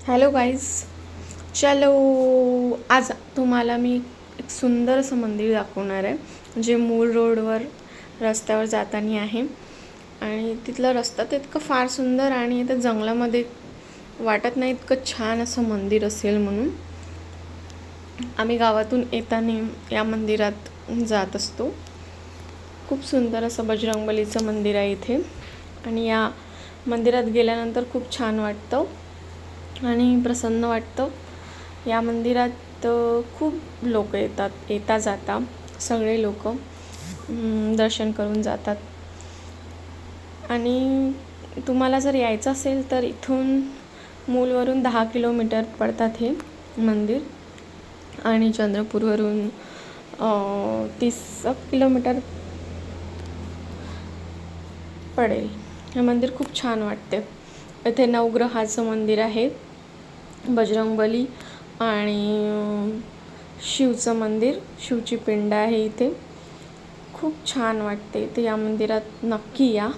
Hello guys, चलो आज तुम्हाला मी एक सुंदर असं मंदिर दाखवणार आहे जे मूळ रोडवर रस्त्यावर जाताना आहे. आणि तिथला रस्ता तर इतकं फार सुंदर आणि इथं जंगलामध्ये वाटत नाही इतकं छान असं मंदिर असेल म्हणून. आम्ही गावातून येताना या मंदिरात जात असतो. खूप सुंदर असं बजरंगबलीचं मंदिर आहे इथे आणि या मंदिरात गेल्यानंतर खूप छान वाटतं आणि प्रसन्न वाटतं. या मंदिरात खूप लोक येता जाता सगळे लोक दर्शन करून जातात. आणि तुम्हाला जर यायचं असेल तर इथून मूलवरून 10 किलोमीटर पडतात हे मंदिर आणि चंद्रपूरवरून 30 किलोमीटर पडेल. हे मंदिर खूप छान वाटते. इथे नवग्रहाचं मंदिर आहे, बजरंगबली आणि शिवचं मंदिर, शिवची पिंड आहे इथे. खूप छान वाटते. इथे या मंदिरात नक्की या.